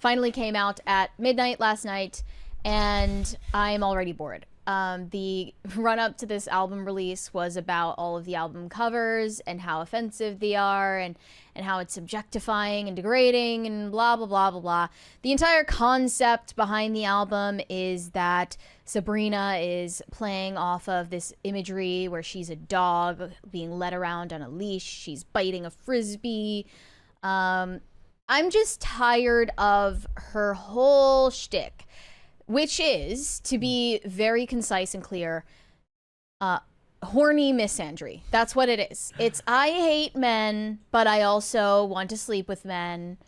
finally came out at midnight last night, and I'm already bored. The run up to this album release was about all of the album covers and how offensive they are, and how it's objectifying and degrading and blah, blah, blah, blah, blah. The entire concept behind the album is that Sabrina is playing off of this imagery where she's a dog being led around on a leash. She's biting a frisbee. I'm just tired of her whole shtick, which is, to be very concise and clear, horny misandry. That's what it is. It's, I hate men, but I also want to sleep with men.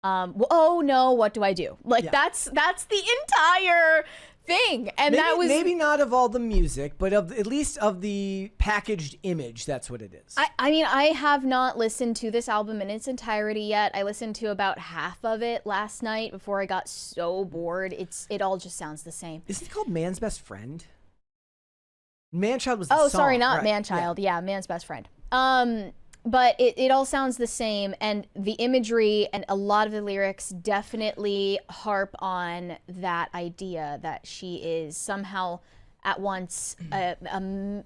Oh no, what do I do? Like, yeah. That's the entire thing. And maybe, that was maybe not of all the music, but of at least of the packaged image. That's what it is. I mean, I have not listened to this album in its entirety yet. I listened to about half of it last night before I got so bored. It all just sounds the same. Isn't it called Man's Best Friend? Manchild was the song, sorry, not right? Manchild. Yeah, Man's Best Friend. But it all sounds the same, and the imagery and a lot of the lyrics definitely harp on that idea that she is somehow at once a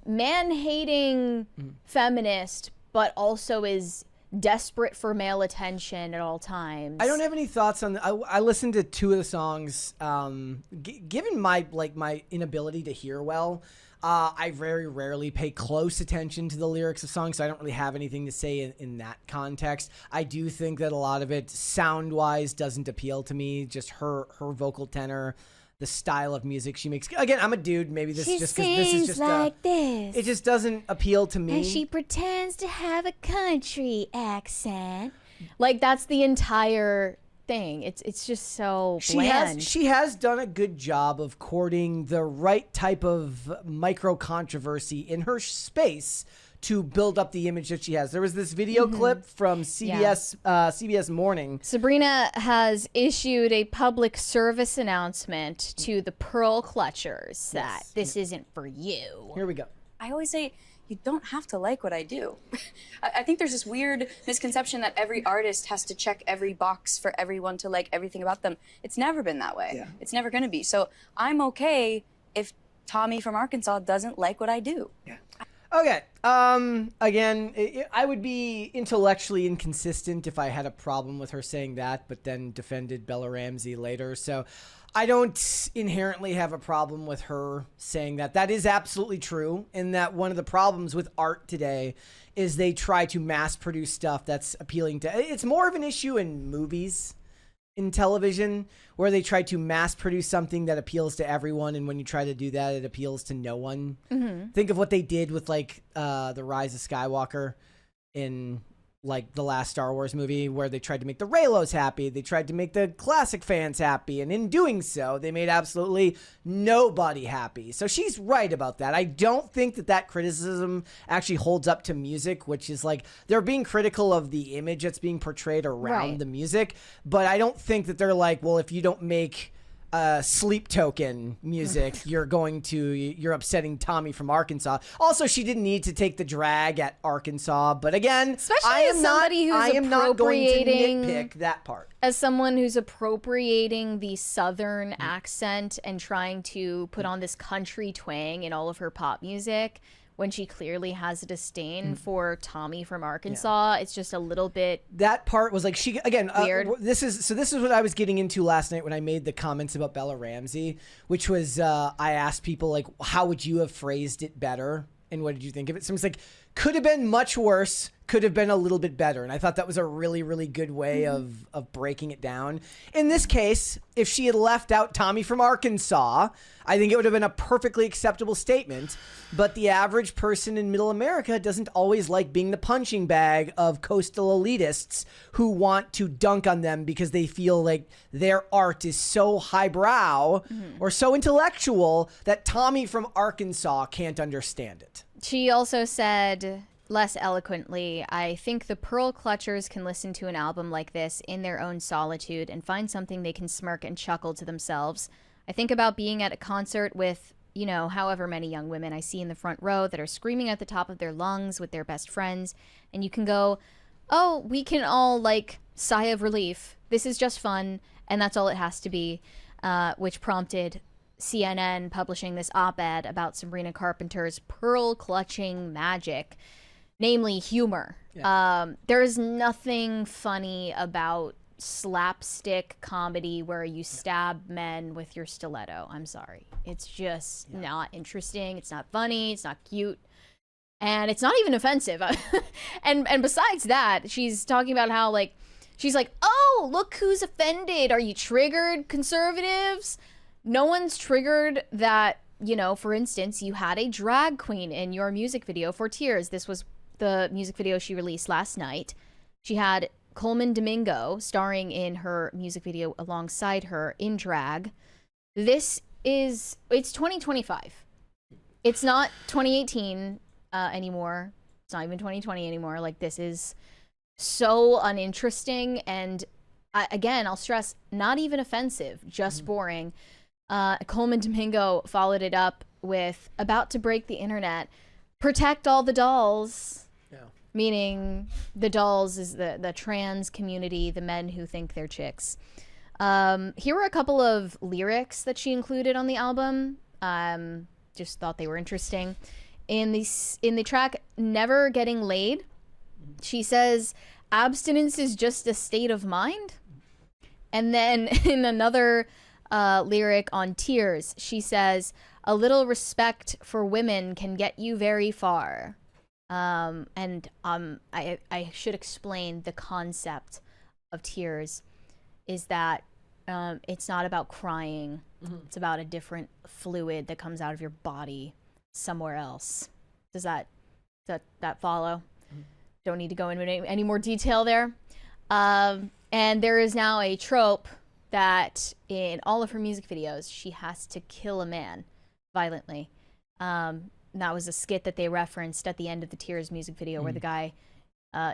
man-hating feminist, but also is desperate for male attention at all times. I don't have any thoughts on I listened to two of the songs. Given my inability to hear well, I very rarely pay close attention to the lyrics of songs, so I don't really have anything to say in that context. I do think that a lot of it, sound-wise, doesn't appeal to me. Just her vocal tenor, the style of music she makes. Again, I'm a dude. Maybe this is just because this is just like this. It just doesn't appeal to me. And she pretends to have a country accent. Like, that's the entire thing. It's just so bland. She has done a good job of courting the right type of micro controversy in her space to build up the image that she has. There was this video clip from CBS Morning. Sabrina has issued a public service announcement to the Pearl Clutchers that this isn't for you. Here we go. I always say, you don't have to like what I do. I think there's this weird misconception that every artist has to check every box for everyone to like everything about them. It's never been that way. Yeah. It's never gonna be. So I'm okay if Tommy from Arkansas doesn't like what I do. Yeah. Okay. Again, I would be intellectually inconsistent if I had a problem with her saying that, but then defended Bella Ramsey later. So I don't inherently have a problem with her saying that. That is absolutely true, and that one of the problems with art today is they try to mass produce stuff that's appealing to... It's more of an issue in movies, in television, where they try to mass produce something that appeals to everyone, and when you try to do that, it appeals to no one. Think of what they did with, like, The Rise of Skywalker in... like the last Star Wars movie, where they tried to make the Reylos happy. They tried to make the classic fans happy. And in doing so, they made absolutely nobody happy. So she's right about that. I don't think that criticism actually holds up to music, which is like, they're being critical of the image that's being portrayed around the music. But I don't think that they're like, well, if you don't make Sleep Token music, you're upsetting Tommy from Arkansas. Also, she didn't need to take the drag at Arkansas, but again, especially I am not going to nitpick that part. As someone who's appropriating the Southern accent and trying to put on this country twang in all of her pop music, when she clearly has a disdain for Tommy from Arkansas, it's just a little bit... That part was like, she, again, weird. This is what I was getting into last night when I made the comments about Bella Ramsey, which was, I asked people, like, how would you have phrased it better? And what did you think of it? Someone's like, could have been much worse, could have been a little bit better. And I thought that was a really, really good way of breaking it down. In this case, if she had left out Tommy from Arkansas, I think it would have been a perfectly acceptable statement. But the average person in middle America doesn't always like being the punching bag of coastal elitists who want to dunk on them because they feel like their art is so highbrow or so intellectual that Tommy from Arkansas can't understand it. She also said, less eloquently, I think the Pearl Clutchers can listen to an album like this in their own solitude and find something they can smirk and chuckle to themselves. I think about being at a concert with, you know, however many young women I see in the front row that are screaming at the top of their lungs with their best friends, and you can go, oh, we can all like sigh of relief. This is just fun, and that's all it has to be, which prompted CNN publishing this op-ed about Sabrina Carpenter's pearl-clutching magic, namely humor. Yeah. There is nothing funny about slapstick comedy where you stab men with your stiletto. I'm sorry. It's just not interesting. It's not funny. It's not cute. And it's not even offensive. and besides that, she's talking about how, like, she's like, oh, look who's offended. Are you triggered, conservatives? No one's triggered that, you know, for instance, you had a drag queen in your music video for Tears. This was the music video she released last night. She had Coleman Domingo starring in her music video alongside her in drag. It's 2025. It's not 2018 anymore. It's not even 2020 anymore. Like, this is so uninteresting, and again, I'll stress, not even offensive, just boring. Coleman Domingo followed it up with, about to break the internet, protect all the dolls. Yeah. Meaning the dolls is the trans community, the men who think they're chicks. Here were a couple of lyrics that she included on the album. Just thought they were interesting. In the track Never Getting Laid, she says, abstinence is just a state of mind. And then in another lyric on Tears, she says, a little respect for women can get you very far. I should explain the concept of Tears is that it's not about crying. Mm-hmm. It's about a different fluid that comes out of your body somewhere else. Does that follow? Mm-hmm. Don't need to go into any more detail there. And there is now a trope that in all of her music videos, she has to kill a man violently. And that was a skit that they referenced at the end of the Tears music video where the guy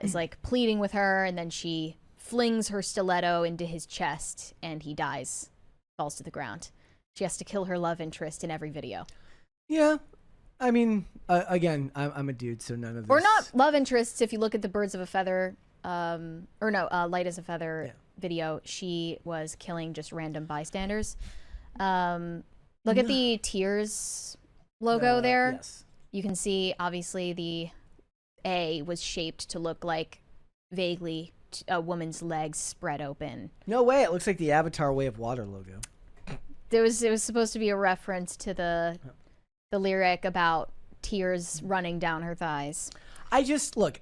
is like pleading with her, and then she flings her stiletto into his chest and he dies, falls to the ground. She has to kill her love interest in every video. Yeah. I mean, again, I'm a dude, so none of this. Or not love interests. If you look at the Birds of a Feather, Light as a Feather video, she was killing just random bystanders. Look at the Tears logo there. Yes. You can see, obviously, the A was shaped to look like vaguely a woman's legs spread open. No way. It looks like the Avatar Way of Water logo. It was supposed to be a reference to the lyric about tears running down her thighs. I just look.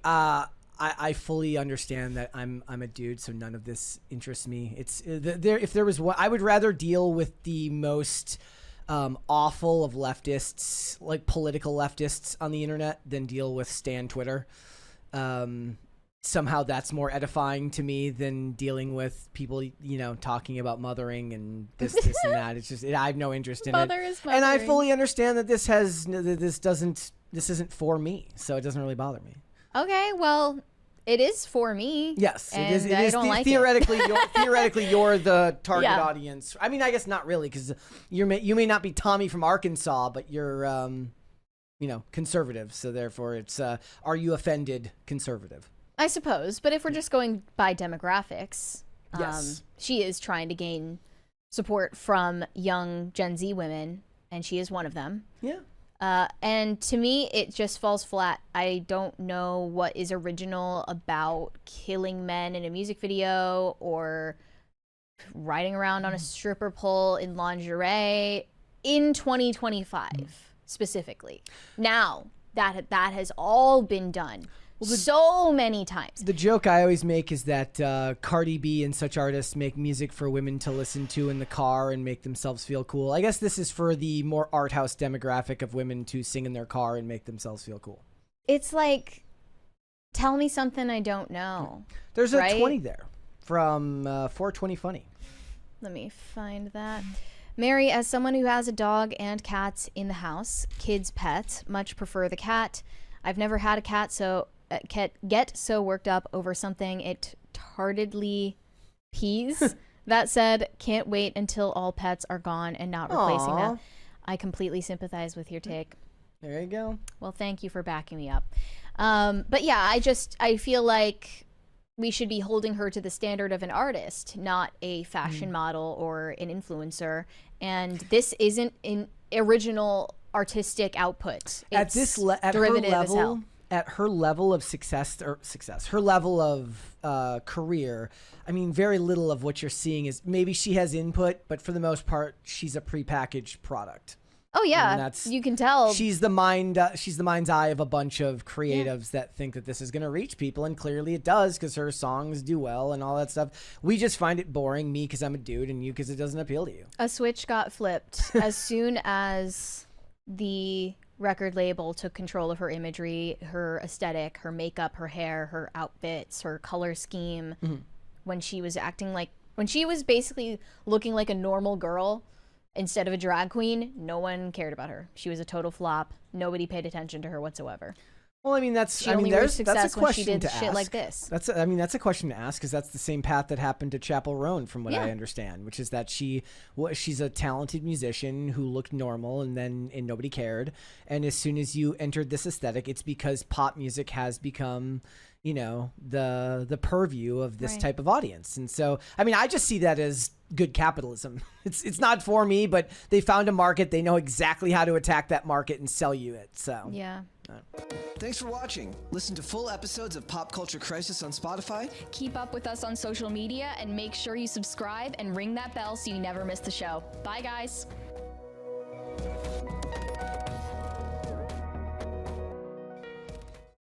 I fully understand that I'm a dude, so none of this interests me. It's if there was one, I would rather deal with the most awful of leftists, like political leftists on the internet, than deal with Stan Twitter. Somehow that's more edifying to me than dealing with people, talking about mothering and this and that. It's just I have no interest in Mother it. Is mothering. And I fully understand that this isn't for me, so it doesn't really bother me. Okay, well, it is for me. Yes, it is. It is theoretically, you're the target audience. I mean, I guess not really, because you may not be Tommy from Arkansas, but you're conservative. So therefore, it's are you offended? Conservative. I suppose, but if we're just going by demographics, yes, she is trying to gain support from young Gen Z women, and she is one of them. Yeah. And to me, it just falls flat. I don't know what is original about killing men in a music video or riding around on a stripper pole in lingerie in 2025 specifically. Now, that has all been done. So many times. The joke I always make is that Cardi B and such artists make music for women to listen to in the car and make themselves feel cool. I guess this is for the more art house demographic of women to sing in their car and make themselves feel cool. It's like, tell me something I don't know. There's a 20 there from 420 Funny. Let me find that. Mary, as someone who has a dog and cats in the house, kids' pets, much prefer the cat. I've never had a cat, so get so worked up over something it tardedly pees. That said, can't wait until all pets are gone and not replacing them. I completely sympathize with your take. There you go. Well, thank you for backing me up. But yeah, I feel like we should be holding her to the standard of an artist, not a fashion model or an influencer. And this isn't an original artistic output. It's derivative as hell. At her level of her level of career, I mean, very little of what you're seeing is, maybe she has input, but for the most part, she's a prepackaged product. Oh yeah, you can tell. She's the mind's eye of a bunch of creatives that think that this is going to reach people, and clearly it does, because her songs do well and all that stuff. We just find it boring, me because I'm a dude, and you because it doesn't appeal to you. A switch got flipped as soon as the record label took control of her imagery, her aesthetic, her makeup, her hair, her outfits, her color scheme. When she was basically looking like a normal girl instead of a drag queen, no one cared about her. She was a total flop. Nobody paid attention to her whatsoever. Well, I mean, that's a question to ask. Like this. That's a question to ask, because that's the same path that happened to Chapel Roan, from what I understand, which is that she's a talented musician who looked normal, and nobody cared. And as soon as you entered this aesthetic, it's because pop music has become, you know, the purview of this type of audience. And so, I mean, I just see that as good capitalism. It's not for me, but they found a market. They know exactly how to attack that market and sell you it. So yeah. Thanks for watching. Listen to full episodes of Pop Culture Crisis on Spotify. Keep up with us on social media, and make sure you subscribe and ring that bell so you never miss the show. Bye, guys.